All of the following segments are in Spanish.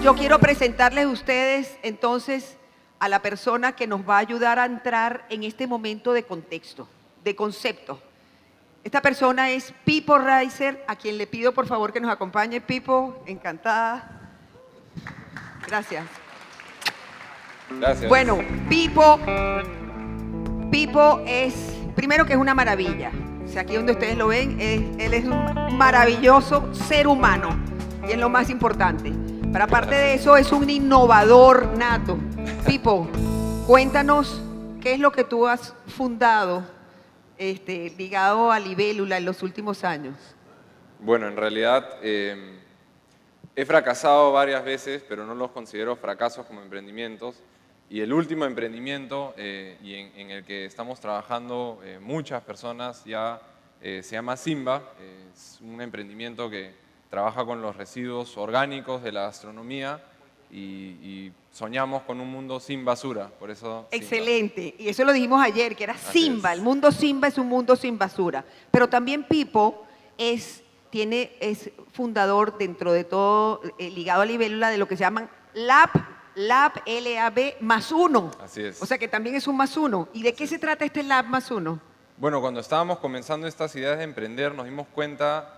yo quiero presentarles a ustedes entonces a la persona que nos va a ayudar a entrar en este momento de contexto, de concepto. Esta persona es Pipo Reiser, a quien le pido por favor que nos acompañe. Pipo, encantada. Gracias. Gracias. Bueno, Pipo es, primero que es una maravilla. O sea, aquí donde ustedes lo ven, él es un maravilloso ser humano y es lo más importante. Pero aparte de eso, es un innovador nato. Pipo, cuéntanos qué es lo que tú has fundado ligado a Libélula en los últimos años. Bueno, en realidad he fracasado varias veces, pero no los considero fracasos como emprendimientos. Y el último emprendimiento y en el que estamos trabajando muchas personas ya se llama Simba. Es un emprendimiento que trabaja con los residuos orgánicos de la gastronomía y soñamos con un mundo sin basura, por eso Simba. Excelente, y eso lo dijimos ayer, que era Simba, es. el mundo Simba es un mundo sin basura. Pero también Pipo es fundador dentro de todo, ligado a Libélula, de lo que se llaman Lab L-A-B +1. Así es. O sea que también es un +1. ¿Y de qué se trata este Lab +1? Bueno, cuando estábamos comenzando estas ideas de emprender, nos dimos cuenta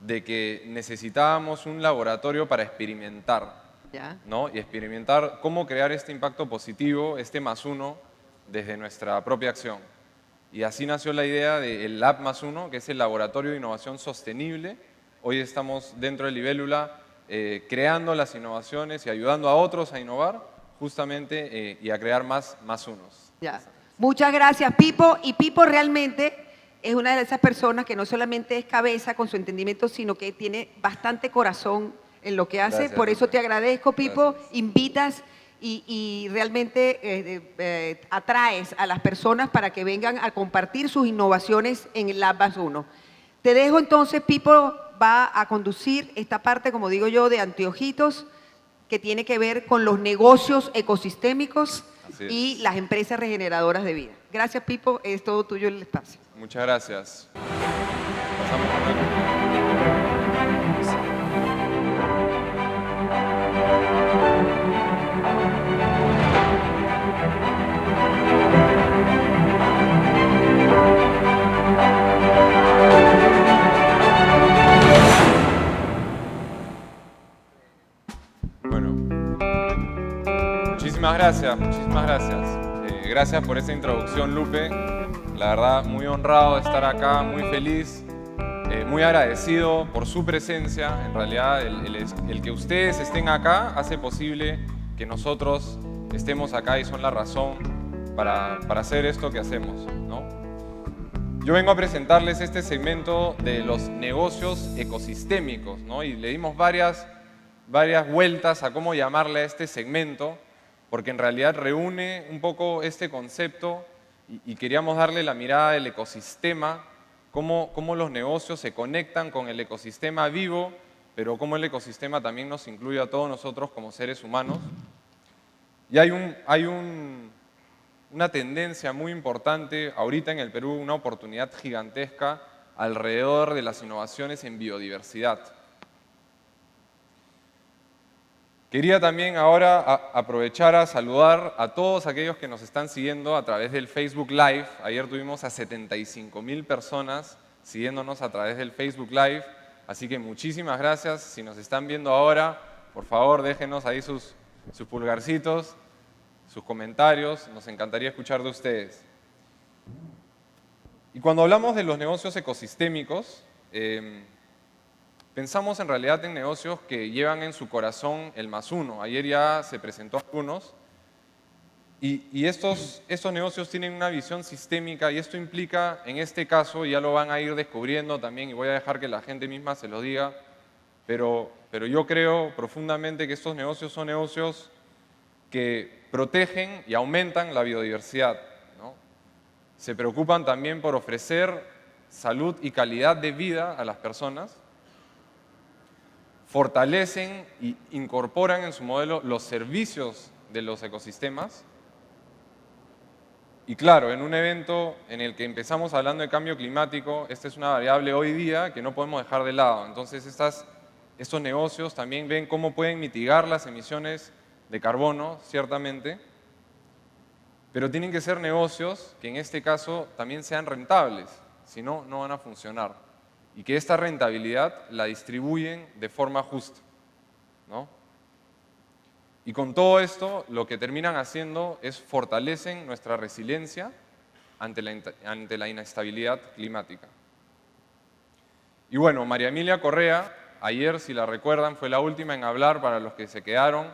de que necesitábamos un laboratorio para experimentar, ¿Ya? ¿no? Y experimentar cómo crear este impacto positivo, este +1, desde nuestra propia acción. Y así nació la idea del Lab +1, que es el Laboratorio de Innovación Sostenible. Hoy estamos dentro de Libélula creando las innovaciones y ayudando a otros a innovar justamente y a crear más unos. Ya. Muchas gracias, Pipo. Y Pipo realmente es una de esas personas que no solamente es cabeza con su entendimiento, sino que tiene bastante corazón en lo que hace. Gracias. Por eso te agradezco, Pipo. Gracias. Invitas y realmente atraes a las personas para que vengan a compartir sus innovaciones en el Lab +1. Te dejo entonces, Pipo va a conducir esta parte, como digo yo, de anteojitos, que tiene que ver con los negocios ecosistémicos y las empresas regeneradoras de vida. Gracias, Pipo, es todo tuyo el espacio. Muchas gracias. Pasamos con la... Bueno, muchísimas gracias, muchísimas gracias. Gracias por esa introducción, Lupe. La verdad, muy honrado de estar acá, muy feliz, muy agradecido por su presencia. En realidad, el que ustedes estén acá hace posible que nosotros estemos acá y son la razón para hacer esto que hacemos, ¿no? Yo vengo a presentarles este segmento de los negocios ecosistémicos, ¿no? Y le dimos varias vueltas a cómo llamarle a este segmento, porque en realidad reúne un poco este concepto y queríamos darle la mirada del ecosistema, cómo los negocios se conectan con el ecosistema vivo, pero cómo el ecosistema también nos incluye a todos nosotros como seres humanos. Y hay una tendencia muy importante ahorita en el Perú, una oportunidad gigantesca alrededor de las innovaciones en biodiversidad. Quería también ahora aprovechar a saludar a todos aquellos que nos están siguiendo a través del Facebook Live. Ayer tuvimos a 75,000 personas siguiéndonos a través del Facebook Live, así que muchísimas gracias. Si nos están viendo ahora, por favor déjenos ahí sus pulgarcitos, sus comentarios, nos encantaría escuchar de ustedes. Y cuando hablamos de los negocios ecosistémicos, pensamos en realidad en negocios que llevan en su corazón el +1. Ayer ya se presentó algunos. Y estos negocios tienen una visión sistémica y esto implica, en este caso, y ya lo van a ir descubriendo también y voy a dejar que la gente misma se lo diga, pero yo creo profundamente que estos negocios son negocios que protegen y aumentan la biodiversidad, ¿no? Se preocupan también por ofrecer salud y calidad de vida a las personas, fortalecen e incorporan en su modelo los servicios de los ecosistemas. Y claro, en un evento en el que empezamos hablando de cambio climático, esta es una variable hoy día que no podemos dejar de lado. Entonces, estos negocios también ven cómo pueden mitigar las emisiones de carbono, ciertamente, pero tienen que ser negocios que en este caso también sean rentables, si no, no van a funcionar. Y que esta rentabilidad la distribuyen de forma justa, ¿no? Y con todo esto, lo que terminan haciendo es fortalecen nuestra resiliencia ante la inestabilidad climática. Y bueno, María Emilia Correa, ayer, si la recuerdan, fue la última en hablar para los que se quedaron.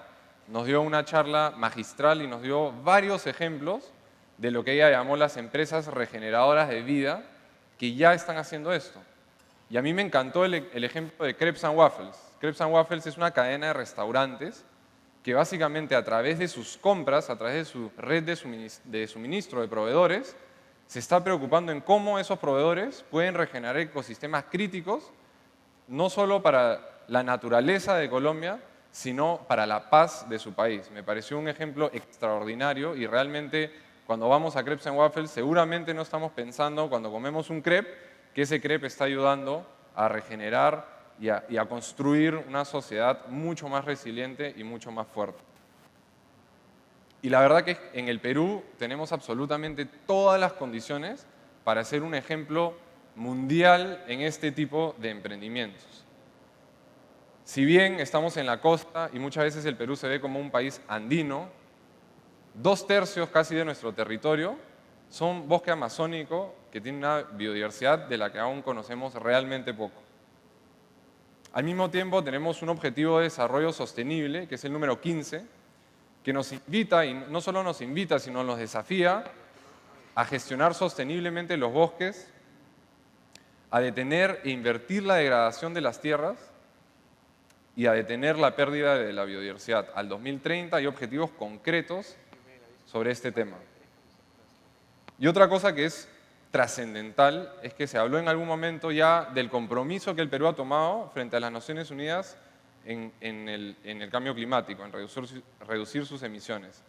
Nos dio una charla magistral y nos dio varios ejemplos de lo que ella llamó las empresas regeneradoras de vida que ya están haciendo esto. Y a mí me encantó el ejemplo de Crepes & Waffles. Crepes & Waffles es una cadena de restaurantes que básicamente a través de sus compras, a través de su red de suministro de proveedores, se está preocupando en cómo esos proveedores pueden regenerar ecosistemas críticos, no solo para la naturaleza de Colombia, sino para la paz de su país. Me pareció un ejemplo extraordinario y realmente cuando vamos a Crepes & Waffles seguramente no estamos pensando cuando comemos un crepe que ese crepe está ayudando a regenerar y a construir una sociedad mucho más resiliente y mucho más fuerte. Y la verdad que en el Perú tenemos absolutamente todas las condiciones para ser un ejemplo mundial en este tipo de emprendimientos. Si bien estamos en la costa y muchas veces el Perú se ve como un país andino, 2/3 casi de nuestro territorio son bosque amazónico que tiene una biodiversidad de la que aún conocemos realmente poco. Al mismo tiempo tenemos un objetivo de desarrollo sostenible, que es el número 15, que nos invita, y no solo nos invita, sino nos desafía a gestionar sosteniblemente los bosques, a detener e invertir la degradación de las tierras y a detener la pérdida de la biodiversidad. Al 2030 hay objetivos concretos sobre este tema. Y otra cosa que es trascendental es que se habló en algún momento ya del compromiso que el Perú ha tomado frente a las Naciones Unidas en el cambio climático, en reducir sus emisiones.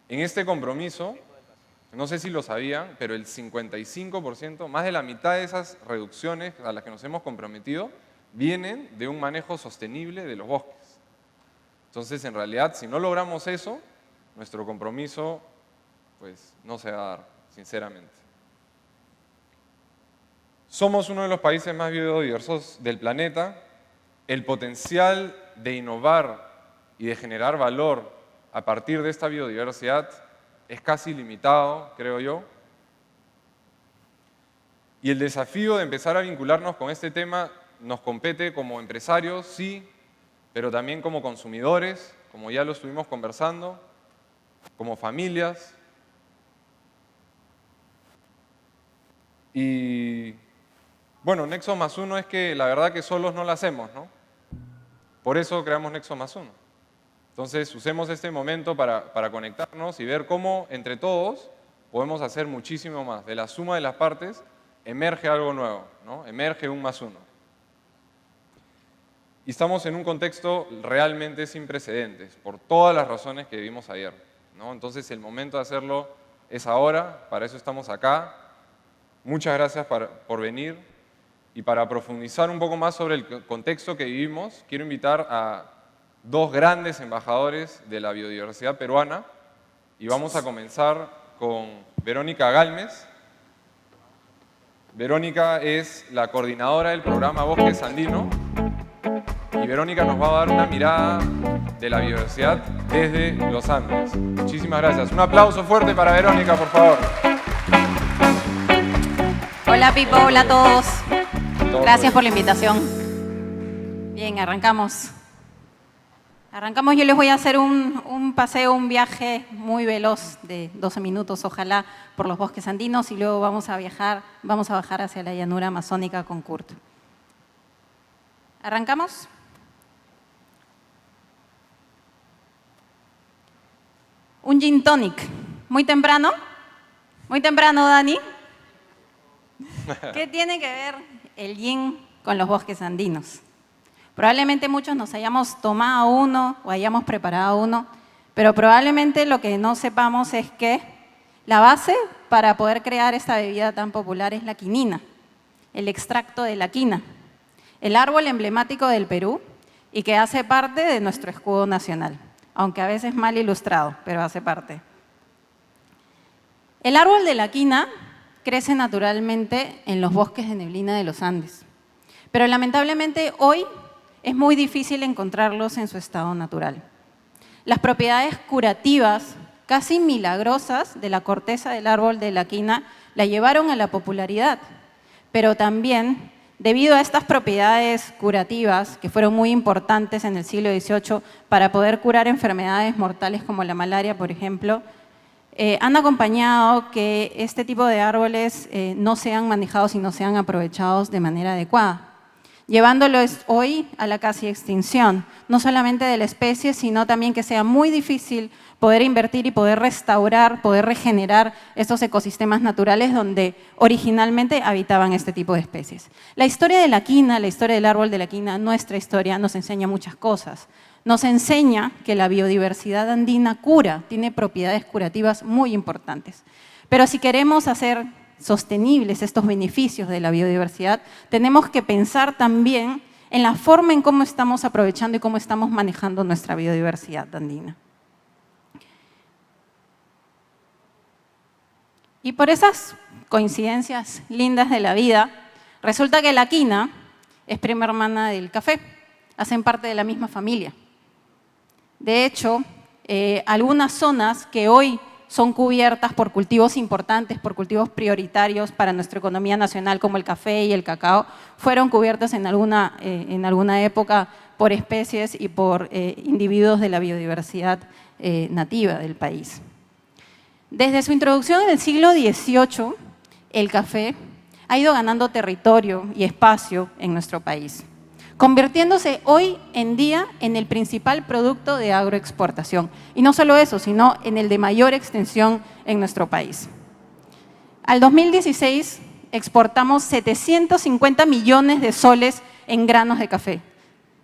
En este compromiso, no sé si lo sabían, pero el 55%, más de la mitad de esas reducciones a las que nos hemos comprometido, vienen de un manejo sostenible de los bosques. Entonces, en realidad, si no logramos eso, nuestro compromiso pues, no se va a dar, sinceramente. Somos uno de los países más biodiversos del planeta. El potencial de innovar y de generar valor a partir de esta biodiversidad es casi ilimitado, creo yo. Y el desafío de empezar a vincularnos con este tema nos compete como empresarios, sí, pero también como consumidores, como ya lo estuvimos conversando, como familias. Y bueno, Nexo más uno es que la verdad que solos no lo hacemos, ¿no? Por eso creamos Nexo más uno. Entonces, usemos este momento para conectarnos y ver cómo entre todos podemos hacer muchísimo más. De la suma de las partes emerge algo nuevo, ¿no? Emerge un más uno. Y estamos en un contexto realmente sin precedentes, por todas las razones que vimos ayer, ¿no? Entonces, el momento de hacerlo es ahora, para eso estamos acá. Muchas gracias por venir. Y para profundizar un poco más sobre el contexto que vivimos, quiero invitar a dos grandes embajadores de la biodiversidad peruana y vamos a comenzar con Verónica Galmes. Verónica es la coordinadora del programa Bosques Andino y Verónica nos va a dar una mirada de la biodiversidad desde los Andes. Muchísimas gracias. Un aplauso fuerte para Verónica, por favor. Hola Pipo, hola a todos. Gracias por la invitación. Bien, arrancamos. Arrancamos, yo les voy a hacer un paseo, un viaje muy veloz de 12 minutos, ojalá, por los bosques andinos y luego vamos a bajar hacia la llanura amazónica con Kurt. ¿Arrancamos? Un gin tonic. Muy temprano, Dani. ¿Qué tiene que ver el gin con los bosques andinos? Probablemente muchos nos hayamos tomado uno o hayamos preparado uno, pero probablemente lo que no sepamos es que la base para poder crear esta bebida tan popular es la quinina, el extracto de la quina, el árbol emblemático del Perú y que hace parte de nuestro escudo nacional, aunque a veces mal ilustrado, pero hace parte. El árbol de la quina crece naturalmente en los bosques de neblina de los Andes, pero lamentablemente hoy es muy difícil encontrarlos en su estado natural. Las propiedades curativas, casi milagrosas, de la corteza del árbol de la quina la llevaron a la popularidad, pero también, debido a estas propiedades curativas, que fueron muy importantes en el siglo XVIII para poder curar enfermedades mortales como la malaria, por ejemplo, han acompañado que este tipo de árboles no sean manejados y no sean aprovechados de manera adecuada, llevándolos hoy a la casi extinción, no solamente de la especie, sino también que sea muy difícil poder invertir y poder restaurar, poder regenerar estos ecosistemas naturales donde originalmente habitaban este tipo de especies. La historia de la quina, la historia del árbol de la quina, nuestra historia, nos enseña muchas cosas. Nos enseña que la biodiversidad andina cura, tiene propiedades curativas muy importantes. Pero si queremos hacer sostenibles estos beneficios de la biodiversidad, tenemos que pensar también en la forma en cómo estamos aprovechando y cómo estamos manejando nuestra biodiversidad andina. Y por esas coincidencias lindas de la vida, resulta que la quina es prima hermana del café, hacen parte de la misma familia. De hecho, algunas zonas que hoy son cubiertas por cultivos importantes, por cultivos prioritarios para nuestra economía nacional, como el café y el cacao, fueron cubiertas en alguna época por especies y por individuos de la biodiversidad nativa del país. Desde su introducción en el siglo XVIII, el café ha ido ganando territorio y espacio en nuestro país, convirtiéndose hoy en día en el principal producto de agroexportación. Y no solo eso, sino en el de mayor extensión en nuestro país. Al 2016 exportamos 750 millones de soles en granos de café.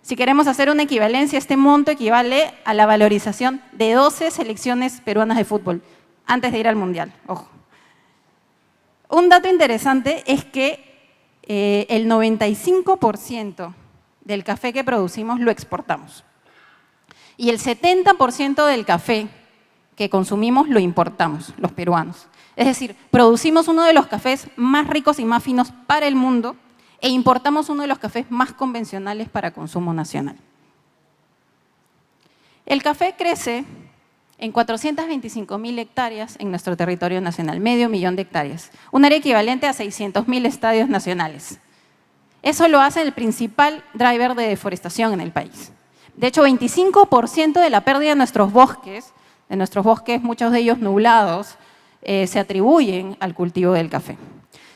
Si queremos hacer una equivalencia, este monto equivale a la valorización de 12 selecciones peruanas de fútbol, antes de ir al Mundial, ojo. Un dato interesante es que el 95% del café que producimos lo exportamos. Y el 70% del café que consumimos lo importamos, los peruanos. Es decir, producimos uno de los cafés más ricos y más finos para el mundo e importamos uno de los cafés más convencionales para consumo nacional. El café crece en 425.000 hectáreas en nuestro territorio nacional, 500.000 de hectáreas, un área equivalente a 600.000 estadios nacionales. Eso lo hace el principal driver de deforestación en el país. De hecho, 25% de la pérdida de nuestros bosques, muchos de ellos nublados, se atribuyen al cultivo del café.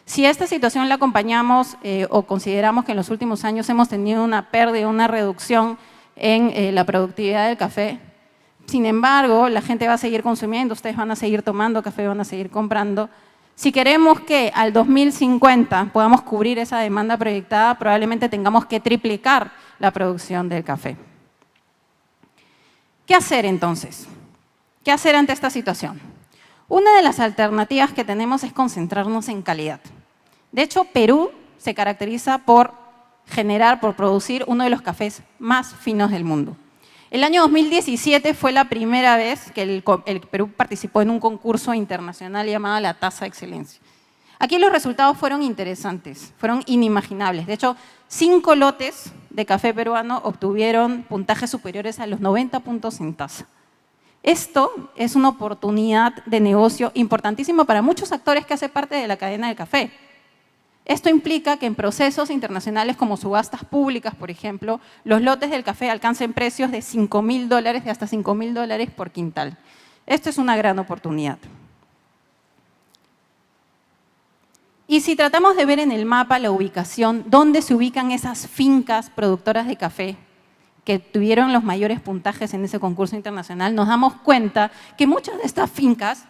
Si esta situación la acompañamos o consideramos que en los últimos años hemos tenido una pérdida, una reducción en la productividad del café, sin embargo, la gente va a seguir consumiendo, ustedes van a seguir tomando café, van a seguir comprando. Si queremos que al 2050 podamos cubrir esa demanda proyectada, probablemente tengamos que triplicar la producción del café. ¿Qué hacer entonces? ¿Qué hacer ante esta situación? Una de las alternativas que tenemos es concentrarnos en calidad. De hecho, Perú se caracteriza por producir uno de los cafés más finos del mundo. El año 2017 fue la primera vez que el Perú participó en un concurso internacional llamado la Tasa de Excelencia. Aquí los resultados fueron interesantes, fueron inimaginables. De hecho, 5 lotes de café peruano obtuvieron puntajes superiores a los 90 puntos en tasa. Esto es una oportunidad de negocio importantísima para muchos actores que hacen parte de la cadena del café. Esto implica que en procesos internacionales como subastas públicas, por ejemplo, los lotes del café alcancen precios de $5.000, de hasta $5.000 por quintal. Esto es una gran oportunidad. Y si tratamos de ver en el mapa la ubicación, dónde se ubican esas fincas productoras de café que tuvieron los mayores puntajes en ese concurso internacional, nos damos cuenta que muchas de estas fincas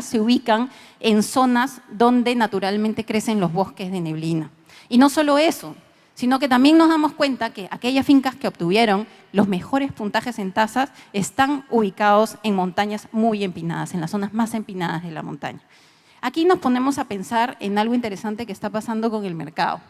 se ubican en zonas donde naturalmente crecen los bosques de neblina. Y no solo eso, sino que también nos damos cuenta que aquellas fincas que obtuvieron los mejores puntajes en tasas están ubicados en montañas muy empinadas, en las zonas más empinadas de la montaña. Aquí nos ponemos a pensar en algo interesante que está pasando con el mercado.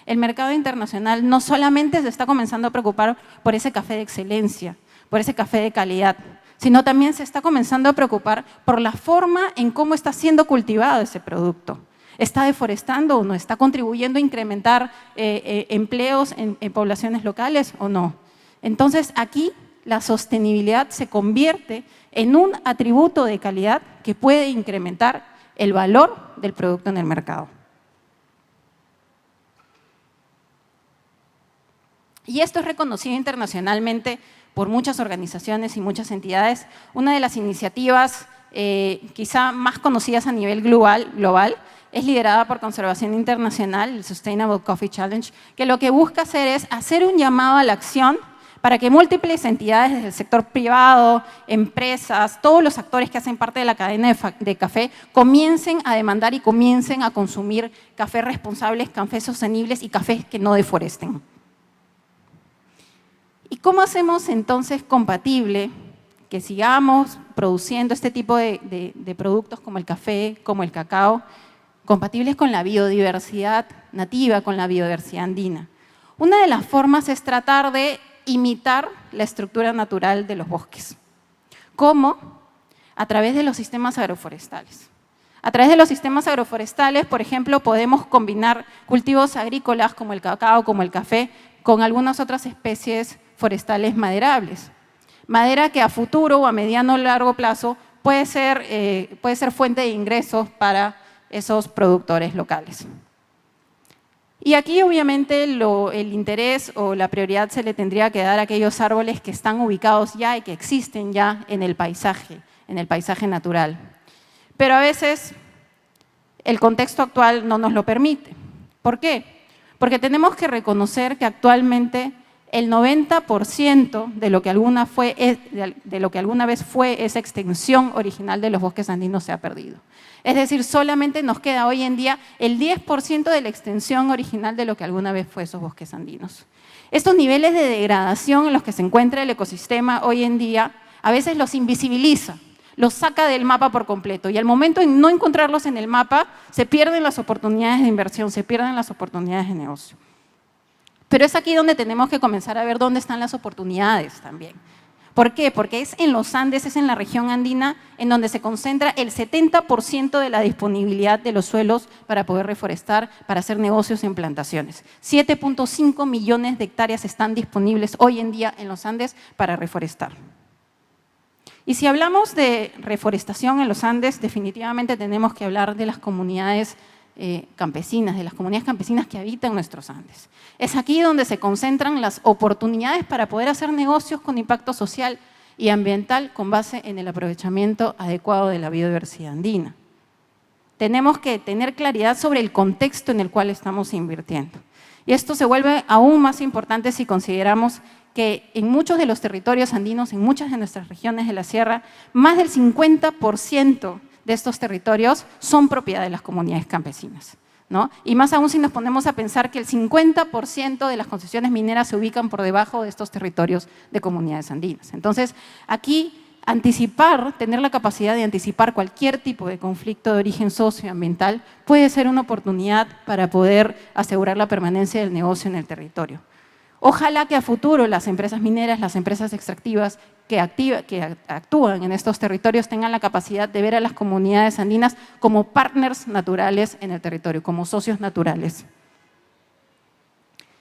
El mercado internacional no solamente se está comenzando a preocupar por ese café de excelencia, por ese café de calidad, sino también se está comenzando a preocupar por la forma en cómo está siendo cultivado ese producto. ¿Está deforestando o no? ¿Está contribuyendo a incrementar empleos en poblaciones locales o no? Entonces, aquí la sostenibilidad se convierte en un atributo de calidad que puede incrementar el valor del producto en el mercado. Y esto es reconocido internacionalmente por muchas organizaciones y muchas entidades. Una de las iniciativas quizá más conocidas a nivel global es liderada por Conservación Internacional, el Sustainable Coffee Challenge, que lo que busca hacer es hacer un llamado a la acción para que múltiples entidades del sector privado, empresas, todos los actores que hacen parte de la cadena de café, comiencen a demandar y comiencen a consumir cafés responsables, cafés sostenibles y cafés que no deforesten. ¿Y cómo hacemos entonces compatible que sigamos produciendo este tipo de productos como el café, como el cacao, compatibles con la biodiversidad nativa, con la biodiversidad andina? Una de las formas es tratar de imitar la estructura natural de los bosques. ¿Cómo? A través de los sistemas agroforestales. A través de los sistemas agroforestales, por ejemplo, podemos combinar cultivos agrícolas como el cacao, como el café, con algunas otras especies forestales maderables. Madera que a futuro o a mediano o largo plazo puede ser fuente de ingresos para esos productores locales. Y aquí obviamente el interés o la prioridad se le tendría que dar a aquellos árboles que están ubicados ya y que existen ya en el paisaje natural. Pero a veces el contexto actual no nos lo permite. ¿Por qué? Porque tenemos que reconocer que actualmente el 90% de lo que alguna vez fue esa extensión original de los bosques andinos se ha perdido. Es decir, solamente nos queda hoy en día el 10% de la extensión original de lo que alguna vez fue esos bosques andinos. Estos niveles de degradación en los que se encuentra el ecosistema hoy en día, a veces los invisibiliza, los saca del mapa por completo y al momento de no encontrarlos en el mapa, se pierden las oportunidades de inversión, se pierden las oportunidades de negocio. Pero es aquí donde tenemos que comenzar a ver dónde están las oportunidades también. ¿Por qué? Porque es en los Andes, es en la región andina, en donde se concentra el 70% de la disponibilidad de los suelos para poder reforestar, para hacer negocios en plantaciones. 7.5 millones de hectáreas están disponibles hoy en día en los Andes para reforestar. Y si hablamos de reforestación en los Andes, definitivamente tenemos que hablar de las comunidades campesinas, de las comunidades campesinas que habitan nuestros Andes. Es aquí donde se concentran las oportunidades para poder hacer negocios con impacto social y ambiental con base en el aprovechamiento adecuado de la biodiversidad andina. Tenemos que tener claridad sobre el contexto en el cual estamos invirtiendo. Y esto se vuelve aún más importante si consideramos que en muchos de los territorios andinos, en muchas de nuestras regiones de la sierra, más del 50% de estos territorios son propiedad de las comunidades campesinas, ¿no? Y más aún si nos ponemos a pensar que el 50% de las concesiones mineras se ubican por debajo de estos territorios de comunidades andinas. Entonces, aquí tener la capacidad de anticipar cualquier tipo de conflicto de origen socioambiental puede ser una oportunidad para poder asegurar la permanencia del negocio en el territorio. Ojalá que a futuro las empresas mineras, las empresas extractivas que actúan en estos territorios tengan la capacidad de ver a las comunidades andinas como partners naturales en el territorio, como socios naturales.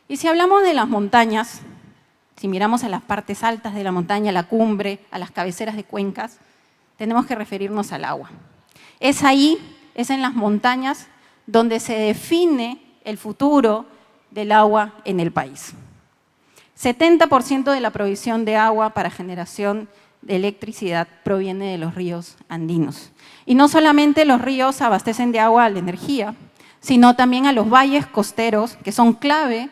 Y si hablamos de las montañas, si miramos a las partes altas de la montaña, a la cumbre, a las cabeceras de cuencas, tenemos que referirnos al agua. Es ahí, es en las montañas donde se define el futuro del agua en el país. 70% de la provisión de agua para generación de electricidad proviene de los ríos andinos. Y no solamente los ríos abastecen de agua a la energía, sino también a los valles costeros, que son clave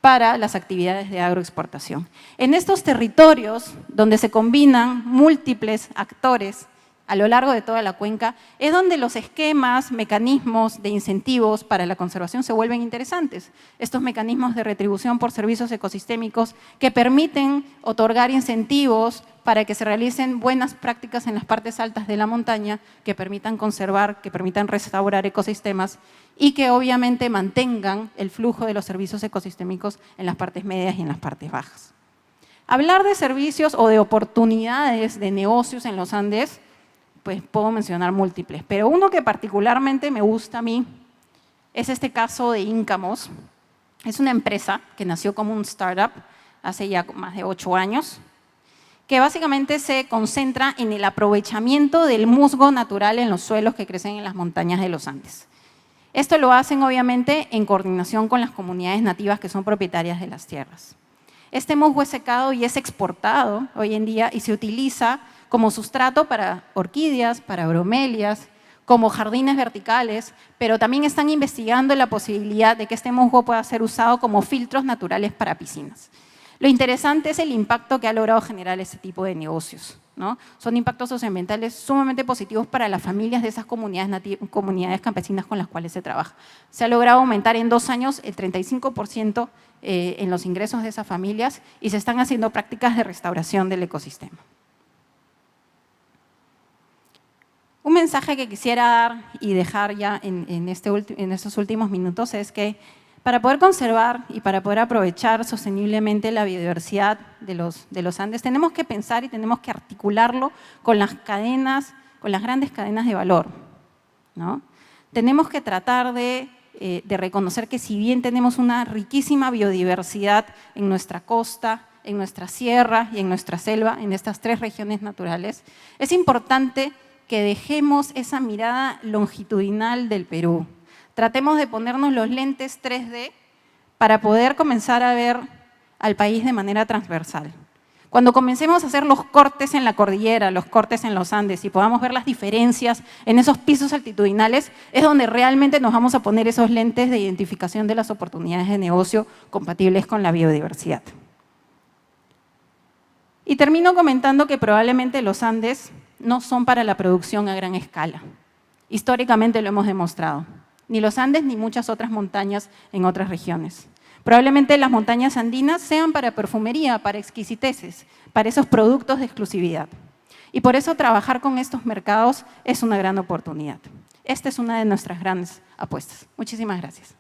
para las actividades de agroexportación. En estos territorios donde se combinan múltiples actores a lo largo de toda la cuenca, es donde los esquemas, mecanismos de incentivos para la conservación se vuelven interesantes. Estos mecanismos de retribución por servicios ecosistémicos que permiten otorgar incentivos para que se realicen buenas prácticas en las partes altas de la montaña, que permitan conservar, que permitan restaurar ecosistemas y que obviamente mantengan el flujo de los servicios ecosistémicos en las partes medias y en las partes bajas. Hablar de servicios o de oportunidades de negocios en los Andes, pues puedo mencionar múltiples, pero uno que particularmente me gusta a mí es este caso de Incamos. Es una empresa que nació como un startup hace ya más de 8 años, que básicamente se concentra en el aprovechamiento del musgo natural en los suelos que crecen en las montañas de los Andes. Esto lo hacen obviamente en coordinación con las comunidades nativas que son propietarias de las tierras. Este musgo es secado y es exportado hoy en día y se utiliza como sustrato para orquídeas, para bromelias, como jardines verticales, pero también están investigando la posibilidad de que este musgo pueda ser usado como filtros naturales para piscinas. Lo interesante es el impacto que ha logrado generar este tipo de negocios, ¿no? Son impactos socioambientales sumamente positivos para las familias de esas comunidades campesinas con las cuales se trabaja. Se ha logrado aumentar en 2 años el 35% en los ingresos de esas familias y se están haciendo prácticas de restauración del ecosistema. Un mensaje que quisiera dar y dejar ya en estos últimos minutos es que para poder conservar y para poder aprovechar sosteniblemente la biodiversidad de los Andes, tenemos que pensar y tenemos que articularlo con las grandes cadenas de valor, ¿no? Tenemos que tratar de reconocer que si bien tenemos una riquísima biodiversidad en nuestra costa, en nuestra sierra y en nuestra selva, en estas 3 regiones naturales, es importante que dejemos esa mirada longitudinal del Perú. Tratemos de ponernos los lentes 3D para poder comenzar a ver al país de manera transversal. Cuando comencemos a hacer los cortes en la cordillera, los cortes en los Andes y podamos ver las diferencias en esos pisos altitudinales, es donde realmente nos vamos a poner esos lentes de identificación de las oportunidades de negocio compatibles con la biodiversidad. Y termino comentando que probablemente los Andes no son para la producción a gran escala. Históricamente lo hemos demostrado. Ni los Andes ni muchas otras montañas en otras regiones. Probablemente las montañas andinas sean para perfumería, para exquisiteces, para esos productos de exclusividad. Y por eso trabajar con estos mercados es una gran oportunidad. Esta es una de nuestras grandes apuestas. Muchísimas gracias.